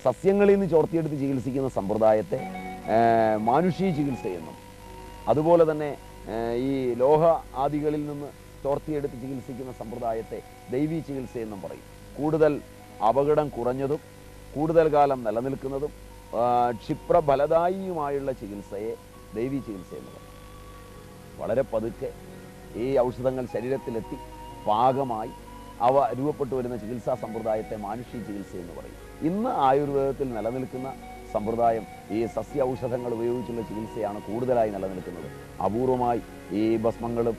സസ്യങ്ങളിൽ നിന്ന് ചോർത്തിയെടുത്ത് ചികിത്സിക്കുന്ന സമ്പ്രദായത്തെ മാനുഷീ ചികിത്സയെന്നും, അതുപോലെ തന്നെ ഈ ലോഹ ആദികളിൽ നിന്ന് ചോർത്തിയെടുത്ത് ചികിത്സിക്കുന്ന സമ്പ്രദായത്തെ ദൈവീ ചികിത്സയെന്നും പറയും. കൂടുതൽ അപകടം കുറഞ്ഞതും കൂടുതൽ കാലം നിലനിൽക്കുന്നതും ക്ഷിപ്രഫലദായിയുമായുള്ള ചികിത്സയെ ദൈവീ ചികിത്സയെന്ന് പറയും. വളരെ പതുക്കെ ഈ ഔഷധങ്ങൾ ശരീരത്തിലെത്തി പാകമായി അവ രൂപപ്പെട്ടു വരുന്ന ചികിത്സാ സമ്പ്രദായത്തെ മാനുഷീ ചികിത്സയെന്ന് പറയും. ഇന്ന് ആയുർവേദത്തിൽ നിലനിൽക്കുന്ന സമ്പ്രദായം ഈ സസ്യ ഔഷധങ്ങൾ ഉപയോഗിച്ചുള്ള ചികിത്സയാണ് കൂടുതലായി നിലനിൽക്കുന്നത്. അപൂർവമായി ഈ ഭസ്മങ്ങളും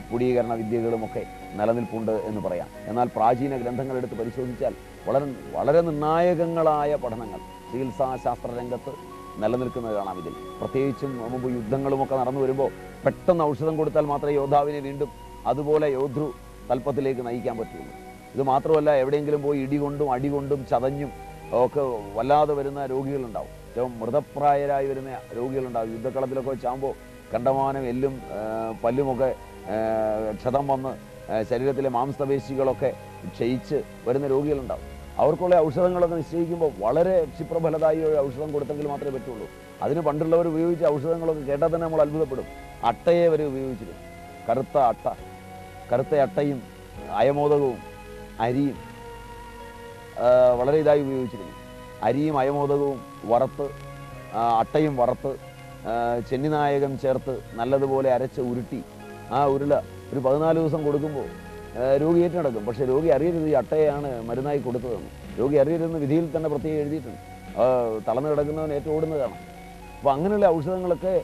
പുടീകരണ വിദ്യകളുമൊക്കെ നിലനിൽപ്പുണ്ട് എന്ന് പറയാം. എന്നാൽ പ്രാചീന ഗ്രന്ഥങ്ങളെടുത്ത് പരിശോധിച്ചാൽ വളരെ നിർണായകങ്ങളായ പഠനങ്ങൾ ചികിത്സാശാസ്ത്ര രംഗത്ത് നിലനിൽക്കുന്നത് കാണാം. ഇതിൽ പ്രത്യേകിച്ചും മുമ്പ് യുദ്ധങ്ങളുമൊക്കെ നടന്നു വരുമ്പോൾ പെട്ടെന്ന് ഔഷധം കൊടുത്താൽ മാത്രമേ യോദ്ധാവിനെ വീണ്ടും അതുപോലെ യോദ്ധൃ തൽപ്പത്തിലേക്ക് നയിക്കാൻ പറ്റുള്ളൂ. ഇത് മാത്രമല്ല, എവിടെയെങ്കിലും പോയി ഇടികൊണ്ടും അടികൊണ്ടും ചതഞ്ഞും ഒക്കെ വല്ലാതെ വരുന്ന രോഗികളുണ്ടാവും. ഏറ്റവും മൃതപ്രായരായി വരുന്ന രോഗികളുണ്ടാവും. യുദ്ധക്കളത്തിലൊക്കെ വെച്ചാകുമ്പോൾ കണ്ടമാനം എല്ലും പല്ലുമൊക്കെ ക്ഷതം വന്ന് ശരീരത്തിലെ മാംസപേശികളൊക്കെ ക്ഷയിച്ച് വരുന്ന രോഗികളുണ്ടാവും. അവർക്കുള്ള ഔഷധങ്ങളൊക്കെ നിശ്ചയിക്കുമ്പോൾ വളരെ ക്ഷിപ്രഫലദായി ഒരു ഔഷധം കൊടുത്തെങ്കിൽ മാത്രമേ പറ്റുള്ളൂ. അതിന് പണ്ടുള്ളവർ ഉപയോഗിച്ച ഔഷധങ്ങളൊക്കെ കേട്ടാൽ തന്നെ നമ്മൾ അത്ഭുതപ്പെടും. അട്ടയെ വരെ ഉപയോഗിച്ചിരുന്നു. കറുത്ത അട്ടയും അയമോദകവും അരിയും വളരെ ഇതായി ഉപയോഗിച്ചിരുന്നു. അരിയും അയമോദകവും വറുത്ത്, അട്ടയും വറുത്ത്, ചെന്നിനായകം ചേർത്ത് നല്ലതുപോലെ അരച്ച് ഉരുട്ടി ആ ഉരുള ഒരു 14 ദിവസം കൊടുക്കുമ്പോൾ രോഗി ഏറ്റെടുക്കും. പക്ഷേ രോഗി അറിയരുത് ഈ അട്ടയാണ് മരുന്നായി കൊടുത്തതെന്ന്. രോഗി അറിയരുതെന്ന് വിധിയിൽ തന്നെ പ്രത്യേകം എഴുതിയിട്ടുണ്ട്. തളർന്നു കിടക്കുന്നവൻ ഏറ്റവും ഓടുന്നതാണ്. അപ്പോൾ അങ്ങനെയുള്ള ഔഷധങ്ങളൊക്കെ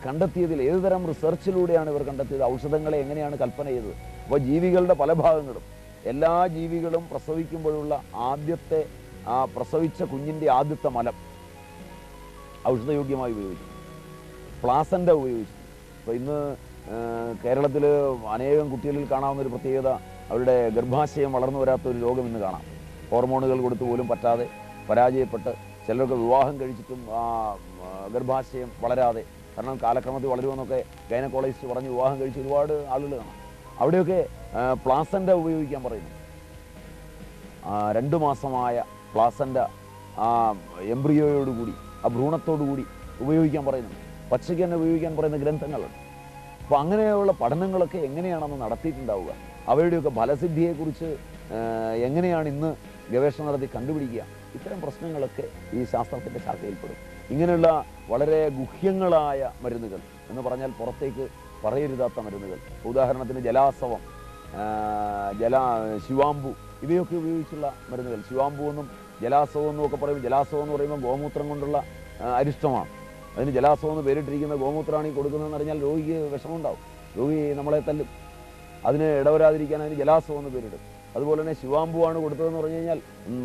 കണ്ടെത്തിയതിൽ ഏതുതരം റിസർച്ചിലൂടെയാണ് ഇവർ കണ്ടെത്തിയത്? ഔഷധങ്ങളെ എങ്ങനെയാണ് കൽപ്പന ചെയ്തത്? അപ്പോൾ ജീവികളുടെ പല ഭാഗങ്ങളും, എല്ലാ ജീവികളും പ്രസവിക്കുമ്പോഴുള്ള ആദ്യത്തെ പ്രസവിച്ച കുഞ്ഞിൻ്റെ ആദ്യത്തെ മലം ഔഷധയോഗ്യമായി ഉപയോഗിച്ചു. പ്ലാസൻ്റ ഉപയോഗിച്ചു. അപ്പോൾ ഇന്ന് കേരളത്തിൽ അനേകം കുട്ടികളിൽ കാണാവുന്ന ഒരു പ്രത്യേകത, അവരുടെ ഗർഭാശയം വളർന്നു വരാത്തൊരു രോഗം ഇന്ന് കാണാം. ഹോർമോണുകൾ കൊടുത്തു പോലും പറ്റാതെ പരാജയപ്പെട്ട് ചിലരൊക്കെ വിവാഹം കഴിച്ചിട്ടും ഗർഭാശയം വളരാതെ, കാരണം കാലക്രമത്തിൽ വളരുമെന്നൊക്കെ ഗൈനക്കോളജിസ്റ്റ് പറഞ്ഞ് വിവാഹം കഴിച്ച് ഒരുപാട് ആളുകൾ കാണാം. അവിടെയൊക്കെ പ്ലാസൻ്റ ഉപയോഗിക്കാൻ പറയുന്നു. 2 മാസമായ പ്ലാസൻ്റ എംബ്രിയോയോടുകൂടി, ഭ്രൂണത്തോടുകൂടി ഉപയോഗിക്കാൻ പറയുന്നു. പച്ചയ്ക്ക് തന്നെ ഉപയോഗിക്കാൻ പറയുന്ന ഗ്രന്ഥങ്ങളുണ്ട്. അപ്പോൾ അങ്ങനെയുള്ള പഠനങ്ങളൊക്കെ എങ്ങനെയാണെന്ന് നടത്തിയിട്ടുണ്ടാവുക? അവയുടെയൊക്കെ ഫലസിദ്ധിയെക്കുറിച്ച് എങ്ങനെയാണ് ഇന്ന് ഗവേഷണം നടത്തി കണ്ടുപിടിക്കുക? ഇത്തരം പ്രശ്നങ്ങളൊക്കെ ഈ ശാസ്ത്രത്തിൻ്റെ ശാഖയിൽപ്പെടും. ഇങ്ങനെയുള്ള വളരെ ഗുഹ്യങ്ങളായ മരുന്നുകൾ എന്ന് പറഞ്ഞാൽ പുറത്തേക്ക് പറയരുതാത്ത മരുന്നുകൾ, ഉദാഹരണത്തിന് ജലാസവം, ശിവാംബു, ഇവയൊക്കെ ഉപയോഗിച്ചുള്ള മരുന്നുകൾ. ശിവാംബു എന്നും ജലാസവം എന്നും ഒക്കെ പറയുമ്പോൾ, ജലാസവം എന്ന് പറയുമ്പോൾ ഗോമൂത്രം കൊണ്ടുള്ള അരിഷ്ടമാണ്. അതിന് ജലാസവം എന്ന് പേരിട്ടിരിക്കുന്ന ഗോമൂത്രമാണ് ഈ കൊടുക്കുന്നതെന്ന് അറിഞ്ഞാൽ രോഗിക്ക് വിഷമമുണ്ടാവും. രോഗി നമ്മളെ തല്ലും. അതിന് ഇടവരാതിരിക്കാൻ അതിന് ജലാസവം എന്ന് പേരിടും. അതുപോലെ തന്നെ ശിവാംബുവാണ് കൊടുത്തതെന്ന് പറഞ്ഞു കഴിഞ്ഞാൽ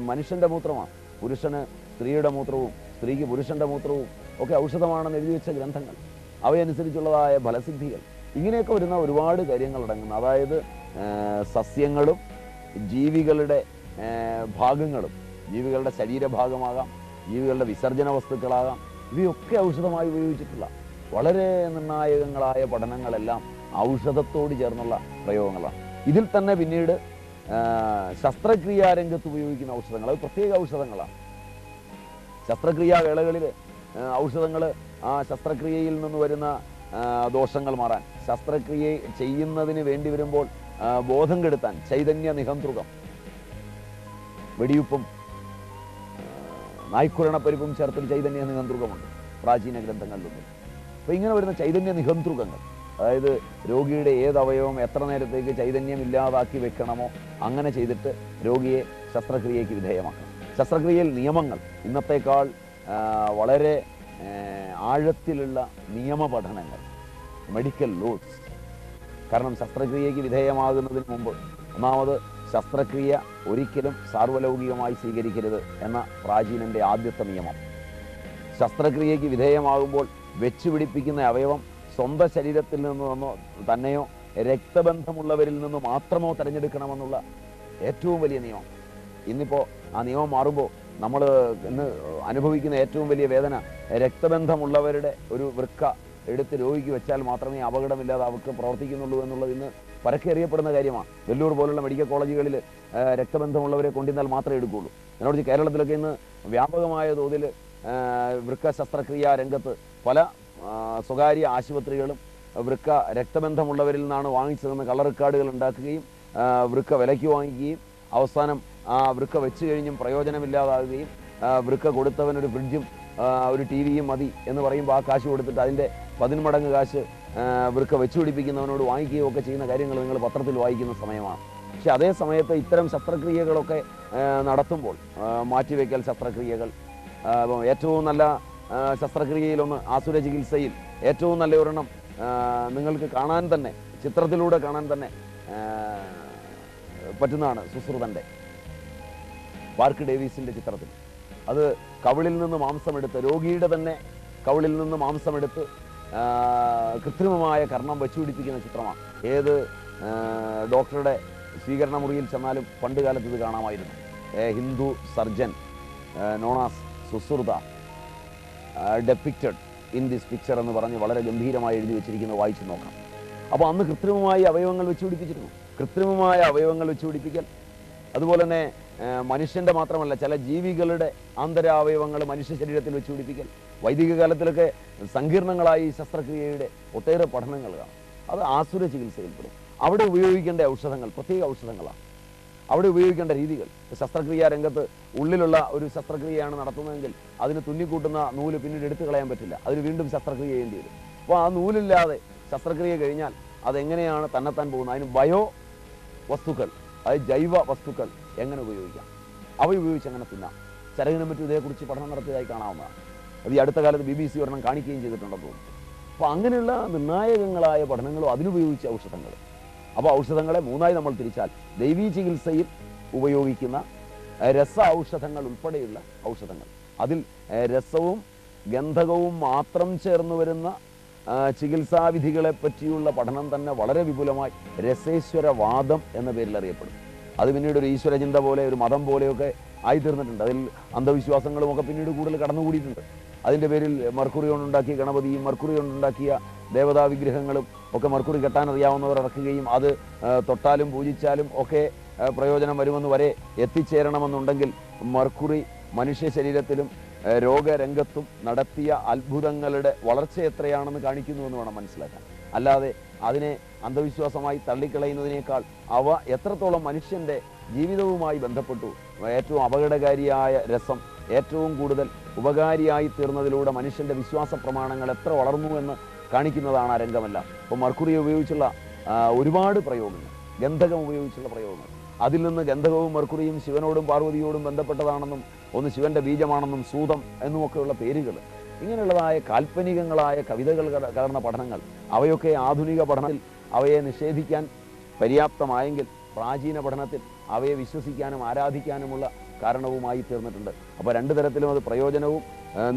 മനുഷ്യൻ്റെ മൂത്രമാണ്. പുരുഷന് സ്ത്രീയുടെ മൂത്രവും സ്ത്രീക്ക് പുരുഷൻ്റെ മൂത്രവും ഒക്കെ ഔഷധമാണെന്ന് എഴുതി വെച്ച ഗ്രന്ഥങ്ങൾ, അവയനുസരിച്ചുള്ളതായ ഫലസിദ്ധികൾ, ഇങ്ങനെയൊക്കെ വരുന്ന ഒരുപാട് കാര്യങ്ങൾ അടങ്ങുന്നു. അതായത് സസ്യങ്ങളും ജീവികളുടെ ഭാഗങ്ങളും, ജീവികളുടെ ശരീരഭാഗമാകാം, ജീവികളുടെ വിസർജന വസ്തുക്കളാകാം, ഇവയൊക്കെ ഔഷധമായി ഉപയോഗിച്ചിട്ടുള്ള വളരെ നിർണായകങ്ങളായ പഠനങ്ങളെല്ലാം ഔഷധത്തോട് ചേർന്നുള്ള പ്രയോഗങ്ങളാണ്. ഇതിൽ തന്നെ പിന്നീട് ശസ്ത്രക്രിയാരംഗത്ത് ഉപയോഗിക്കുന്ന ഔഷധങ്ങൾ, അത് പ്രത്യേക ഔഷധങ്ങളാണ്. ശസ്ത്രക്രിയാ വേളകളിൽ ഔഷധങ്ങൾ ആ ശസ്ത്രക്രിയയിൽ നിന്ന് വരുന്ന ദോഷങ്ങൾ മാറാൻ, ശസ്ത്രക്രിയ ചെയ്യുന്നതിന് വേണ്ടി വരുമ്പോൾ ബോധം കെടുത്താൻ ചൈതന്യ നിഹന്ത്രുകം, വെടിയുപ്പും നായ്ക്കുരണപ്പരിപ്പും ചേർത്തൊരു ചൈതന്യ നിഹന്ത്രുകമുണ്ട് പ്രാചീന ഗ്രന്ഥങ്ങളിലൊന്നും. അപ്പോൾ ഇങ്ങനെ വരുന്ന ചൈതന്യ നിഹന്ത്രുകങ്ങൾ, അതായത് രോഗിയുടെ ഏത് അവയവം എത്ര നേരത്തേക്ക് ചൈതന്യം ഇല്ലാതാക്കി വെക്കണമോ അങ്ങനെ ചെയ്തിട്ട് രോഗിയെ ശസ്ത്രക്രിയയ്ക്ക് വിധേയമാക്കണം. ശസ്ത്രക്രിയയിൽ നിയമങ്ങൾ ഇന്നത്തേക്കാൾ വളരെ ആഴത്തിലുള്ള നിയമ പഠനങ്ങൾ, മെഡിക്കൽ ലോസ്. കാരണം ശസ്ത്രക്രിയയ്ക്ക് വിധേയമാകുന്നതിന് മുമ്പ് ഒന്നാമത് ശസ്ത്രക്രിയ ഒരിക്കലും സാർവലൗകികമായി സ്വീകരിക്കരുത് എന്ന പ്രാചീനൻ്റെ ആദ്യത്തെ നിയമം. ശസ്ത്രക്രിയയ്ക്ക് വിധേയമാകുമ്പോൾ വെച്ചുപിടിപ്പിക്കുന്ന അവയവം സ്വന്തം ശരീരത്തിൽ നിന്നോ തന്നെയോ രക്തബന്ധമുള്ളവരിൽ നിന്ന് മാത്രമോ തിരഞ്ഞെടുക്കണമെന്നുള്ള ഏറ്റവും വലിയ നിയമം. ഇന്നിപ്പോൾ ആ നിയമം മാറുമ്പോൾ നമ്മൾ ഇന്ന് അനുഭവിക്കുന്ന ഏറ്റവും വലിയ വേദന, രക്തബന്ധമുള്ളവരുടെ ഒരു വൃക്ക എടുത്ത് രോഗിക്ക് വെച്ചാൽ മാത്രമേ അപകടമില്ലാതെ അവർക്ക് പ്രവർത്തിക്കുന്നുള്ളൂ എന്നുള്ളത് ഇന്ന് പരക്കെ അറിയപ്പെടുന്ന കാര്യമാണ്. വെല്ലൂർ പോലുള്ള മെഡിക്കൽ കോളേജുകളിൽ രക്തബന്ധമുള്ളവരെ കൊണ്ടുവന്നാൽ മാത്രമേ എടുക്കുകയുള്ളൂ. എന്നോട് കേരളത്തിലൊക്കെ ഇന്ന് വ്യാപകമായ തോതിൽ വൃക്ക ശസ്ത്രക്രിയാ രംഗത്ത് പല സ്വകാര്യ ആശുപത്രികളും വൃക്ക രക്തബന്ധമുള്ളവരിൽ നിന്നാണ് വാങ്ങിച്ചതെന്ന് കള്ളർ റെക്കാർഡുകൾ ഉണ്ടാക്കുകയും വൃക്ക വിലയ്ക്ക് വാങ്ങിക്കുകയും അവസാനം ആ വൃക്ക വെച്ച് കഴിഞ്ഞും പ്രയോജനമില്ലാതാകുകയും വൃക്ക കൊടുത്തവനൊരു ഫ്രിഡ്ജും ഒരു ടി വിയും മതി എന്ന് പറയുമ്പോൾ ആ കാശ് കൊടുത്തിട്ട് അതിൻ്റെ 10 മടങ്ങ് കാശ് വൃക്ക വെച്ചു പിടിപ്പിക്കുന്നവനോട് വാങ്ങിക്കുകയും ഒക്കെ ചെയ്യുന്ന കാര്യങ്ങൾ നിങ്ങൾ പത്രത്തിൽ വായിക്കുന്ന സമയമാണ്. പക്ഷെ അതേ സമയത്ത് ഇത്തരം ശസ്ത്രക്രിയകളൊക്കെ നടത്തുമ്പോൾ മാറ്റിവെക്കൽ ശസ്ത്രക്രിയകൾ, ഏറ്റവും നല്ല ശസ്ത്രക്രിയയിലൊന്ന് ആസുര ചികിത്സയിൽ ഏറ്റവും നല്ല ഒരെണ്ണം നിങ്ങൾക്ക് കാണാൻ തന്നെ, ചിത്രത്തിലൂടെ കാണാൻ തന്നെ പറ്റുന്നതാണ് സുശ്രുതൻ്റെ പാർക്ക് ഡേവിസിൻ്റെ ചിത്രത്തിൽ. അത് കവിളിൽ നിന്ന് മാംസമെടുത്ത്, രോഗിയുടെ തന്നെ കവിളിൽ നിന്ന് മാംസമെടുത്ത് കൃത്രിമമായ കർണം വെച്ചുപിടിപ്പിക്കുന്ന ചിത്രമാണ്. ഏത് ഡോക്ടറുടെ സ്വീകരണ മുറിയിൽ ചെന്നാലും പണ്ട് കാലത്ത് ഇത് കാണാമായിരുന്നു. Hindu surgeon known as Sushruta depicted in this picture എന്ന് പറഞ്ഞ് വളരെ ഗംഭീരമായി എഴുതി വെച്ചിരിക്കുന്നത് വായിച്ചു നോക്കാം. അപ്പോൾ അന്ന് കൃത്രിമമായി അവയവങ്ങൾ വെച്ചുപിടിപ്പിച്ചിരുന്നു. കൃത്രിമമായ അവയവങ്ങൾ വെച്ചുപിടിപ്പിക്കൽ, അതുപോലെ തന്നെ മനുഷ്യൻ്റെ മാത്രമല്ല ചില ജീവികളുടെ ആന്തരാവയവങ്ങൾ മനുഷ്യ ശരീരത്തിൽ വെച്ചുപിടിപ്പിക്കൽ, വൈദിക കാലത്തിലൊക്കെ സങ്കീർണങ്ങളായി ശസ്ത്രക്രിയയുടെ ഒട്ടേറെ പഠനങ്ങൾ കാണാം. അത് ആസുര ചികിത്സയിൽപ്പെടും. അവിടെ ഉപയോഗിക്കേണ്ട ഔഷധങ്ങൾ പ്രത്യേക ഔഷധങ്ങളാണ്. അവിടെ ഉപയോഗിക്കേണ്ട രീതികൾ, ശസ്ത്രക്രിയാ രംഗത്ത് ഉള്ളിലുള്ള ഒരു ശസ്ത്രക്രിയയാണ് നടത്തുന്നതെങ്കിൽ അതിന് തുന്നിക്കൂട്ടുന്ന നൂല് പിന്നീട് എടുത്തു കളയാൻ പറ്റില്ല, അതിന് വീണ്ടും ശസ്ത്രക്രിയ ചെയ്യേണ്ടി വരും. അപ്പോൾ ആ നൂലില്ലാതെ ശസ്ത്രക്രിയ കഴിഞ്ഞാൽ അതെങ്ങനെയാണ് തന്നെത്താൻ പോകുന്നത്? അതിന് ബയോ വസ്തുക്കൾ, അതായത് ജൈവ വസ്തുക്കൾ എങ്ങനെ ഉപയോഗിക്കാം, അവ ഉപയോഗിച്ച് എങ്ങനെ തിന്നാം. ചരകിനും മറ്റും ഇതേക്കുറിച്ച് പഠനം നടത്തിയതായി കാണാവുന്നതാണ്. അത് ഈ അടുത്ത കാലത്ത് BBC ഒരെണ്ണം കാണിക്കുകയും ചെയ്തിട്ടുണ്ടെന്ന് തോന്നുന്നു. അപ്പോൾ അങ്ങനെയുള്ള നിർണായകങ്ങളായ പഠനങ്ങളും അതിനുപയോഗിച്ച ഔഷധങ്ങളും. അപ്പോൾ ഔഷധങ്ങളെ മൂന്നായി നമ്മൾ തിരിച്ചാൽ, ദൈവീ ചികിത്സയിൽ ഉപയോഗിക്കുന്ന രസ ഔഷധങ്ങൾ ഉൾപ്പെടെയുള്ള ഔഷധങ്ങൾ, അതിൽ രസവും ഗന്ധകവും മാത്രം ചേർന്ന് വരുന്ന ചികിത്സാവിധികളെ പറ്റിയുള്ള പഠനം തന്നെ വളരെ വിപുലമായി രസേശ്വരവാദം എന്ന പേരിൽ അറിയപ്പെടും. അത് പിന്നീട് ഒരു ഈശ്വരചിന്ത പോലെ, ഒരു മതം പോലെയൊക്കെ ആയിത്തീർന്നിട്ടുണ്ട്. അതിൽ അന്ധവിശ്വാസങ്ങളും ഒക്കെ പിന്നീട് കൂടുതൽ കടന്നുകൂടിയിട്ടുണ്ട്. അതിൻ്റെ പേരിൽ മർക്കുറി കൊണ്ടുണ്ടാക്കിയ ഗണപതിയും മർക്കുറി കൊണ്ടുണ്ടാക്കിയ ദേവതാ വിഗ്രഹങ്ങളും ഒക്കെ മർക്കുറി കെട്ടാൻ അറിയാവുന്നവർ ഇറക്കുകയും അത് തൊട്ടാലും പൂജിച്ചാലും ഒക്കെ പ്രയോജനം വരുമെന്ന് വരെ എത്തിച്ചേരണമെന്നുണ്ടെങ്കിൽ മർക്കുറി മനുഷ്യ ശരീരത്തിലും രോഗരംഗത്തും നടത്തിയ അത്ഭുതങ്ങളുടെ വളർച്ച എത്രയാണെന്ന് കാണിക്കുന്നുവെന്ന് വേണം മനസ്സിലാക്കാൻ. അല്ലാതെ അതിനെ അന്ധവിശ്വാസമായി തള്ളിക്കളയുന്നതിനേക്കാൾ അവ എത്രത്തോളം മനുഷ്യൻ്റെ ജീവിതവുമായി ബന്ധപ്പെട്ടു, ഏറ്റവും അപകടകാരിയായ രസം ഏറ്റവും കൂടുതൽ ഉപകാരിയായി തീർന്നതിലൂടെ മനുഷ്യൻ്റെ വിശ്വാസ പ്രമാണങ്ങൾ എത്ര വളർന്നു എന്ന് കാണിക്കുന്നതാണ് ആ രംഗമല്ല. ഇപ്പോൾ മർക്കുറി ഉപയോഗിച്ചുള്ള ഒരുപാട് പ്രയോഗങ്ങൾ, ഗന്ധകം ഉപയോഗിച്ചുള്ള പ്രയോഗങ്ങൾ, അതിൽ നിന്ന് ഗന്ധകവും മർക്കുറിയും ശിവനോടും പാർവതിയോടും ബന്ധപ്പെട്ടതാണെന്നും ഒന്ന് ശിവന്റെ ബീജമാണെന്നും സൂതം എന്നുമൊക്കെയുള്ള പേരുകൾ, ഇങ്ങനെയുള്ളതായ കാൽപ്പനികങ്ങളായ കവിതകൾ കലർന്ന പഠനങ്ങൾ, അവയൊക്കെ ആധുനിക പഠനത്തിൽ അവയെ നിഷേധിക്കാൻ പര്യാപ്തമായെങ്കിൽ പ്രാചീന പഠനത്തിൽ അവയെ വിശ്വസിക്കാനും ആരാധിക്കാനുമുള്ള കാരണവുമായി തീർന്നിട്ടുണ്ട്. അപ്പോൾ രണ്ടു തരത്തിലും അത് പ്രയോജനവും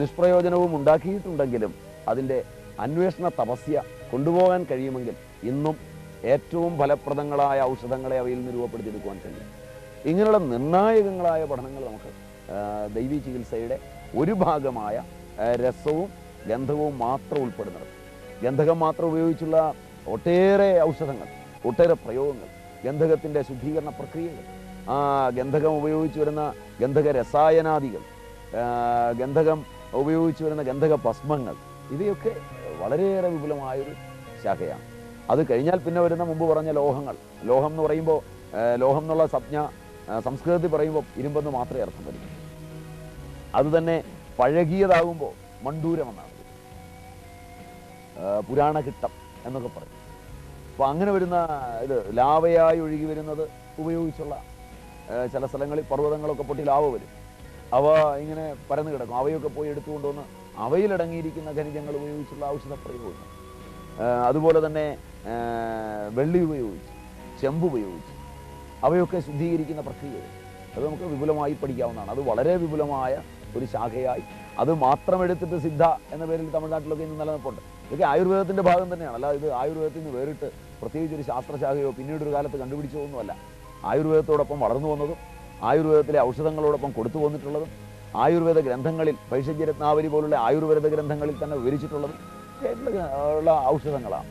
നിഷ്പ്രയോജനവും ഉണ്ടാക്കിയിട്ടുണ്ടെങ്കിലും അതിൻ്റെ അന്വേഷണ തപസ്യ കൊണ്ടുപോകാൻ കഴിയുമെങ്കിൽ ഇന്നും ഏറ്റവും ഫലപ്രദങ്ങളായ ഔഷധങ്ങളെ അവയിൽ നിന്ന് രൂപപ്പെടുത്തിയെടുക്കുവാൻ കഴിയും. ഇങ്ങനെയുള്ള നിർണായകങ്ങളായ പഠനങ്ങൾ നമുക്ക് ദൈവീ ചികിത്സയുടെ ഒരു ഭാഗമായ രസവും ഗന്ധകവും മാത്രം ഉൾപ്പെടുന്നത്. ഗന്ധകം മാത്രം ഉപയോഗിച്ചുള്ള ഒട്ടേറെ ഔഷധങ്ങൾ, ഒട്ടേറെ പ്രയോഗങ്ങൾ, ഗന്ധകത്തിൻ്റെ ശുദ്ധീകരണ പ്രക്രിയകൾ, ആ ഗന്ധകം ഉപയോഗിച്ച് വരുന്ന ഗന്ധക രസായനാദികൾ, ഗന്ധകം ഉപയോഗിച്ച് വരുന്ന ഗന്ധക ഭസ്മങ്ങൾ, ഇവയൊക്കെ വളരെയേറെ വിപുലമായൊരു ശാഖയാണ്. അത് കഴിഞ്ഞാൽ പിന്നെ വരുന്ന മുമ്പ് പറഞ്ഞ ലോഹങ്ങൾ. ലോഹം എന്ന് പറയുമ്പോൾ, ലോഹം എന്നുള്ള സംജ്ഞ സംസ്കൃതത്തിൽ പറയുമ്പോൾ ഇരുമ്പെന്ന് മാത്രമേ അർത്ഥം വരും. അത് തന്നെ പഴകിയതാകുമ്പോൾ മണ്ടൂരമെന്നാണ്, പുരാണകിട്ടം എന്നൊക്കെ പറയും. അപ്പോൾ അങ്ങനെ വരുന്ന ഇത് ലാവയായി ഒഴുകി വരുന്നത് ഉപയോഗിച്ചുള്ള ചില സ്ഥലങ്ങളിൽ പർവ്വതങ്ങളൊക്കെ പൊട്ടി ലാവ വരും. അവ ഇങ്ങനെ പരന്നു കിടക്കും. അവയൊക്കെ പോയി എടുത്തുകൊണ്ടുവന്ന് അവയിലടങ്ങിയിരിക്കുന്ന ഖനിജങ്ങൾ ഉപയോഗിച്ചുള്ള ഔഷധ പ്രയോഗങ്ങൾ. അതുപോലെ തന്നെ വെള്ളി ഉപയോഗിച്ച്, ചെമ്പ് ഉപയോഗിച്ച് അവയൊക്കെ ശുദ്ധീകരിക്കുന്ന പ്രക്രിയകൾ, അത് നമുക്ക് വിപുലമായി പഠിക്കാവുന്നതാണ്. അത് വളരെ വിപുലമായ ഒരു ശാഖയായി അത് മാത്രം എടുത്തിട്ട് സിദ്ധ എന്ന പേരിൽ തമിഴ്നാട്ടിലൊക്കെ ഇന്ന് നിലനിൽപ്പുണ്ട്. ഇതൊക്കെ ആയുർവേദത്തിൻ്റെ ഭാഗം തന്നെയാണ്. അല്ലാതെ ഇത് ആയുർവേദത്തിൽ നിന്ന് വേറിട്ട് പ്രത്യേകിച്ച് ഒരു ശാസ്ത്രശാഖയോ പിന്നീടൊരു കാലത്ത് കണ്ടുപിടിച്ചതൊന്നുമല്ല. ആയുർവേദത്തോടൊപ്പം വളർന്നു വന്നതും ആയുർവേദത്തിലെ ഔഷധങ്ങളോടൊപ്പം കൊടുത്തു വന്നിട്ടുള്ളതും ആയുർവേദ ഗ്രന്ഥങ്ങളിൽ ഭൈഷജ്യരത്നാവലി പോലുള്ള ആയുർവേദ ഗ്രന്ഥങ്ങളിൽ തന്നെ വിവരിച്ചിട്ടുള്ളതും ഉള്ള ഔഷധങ്ങളാണ്.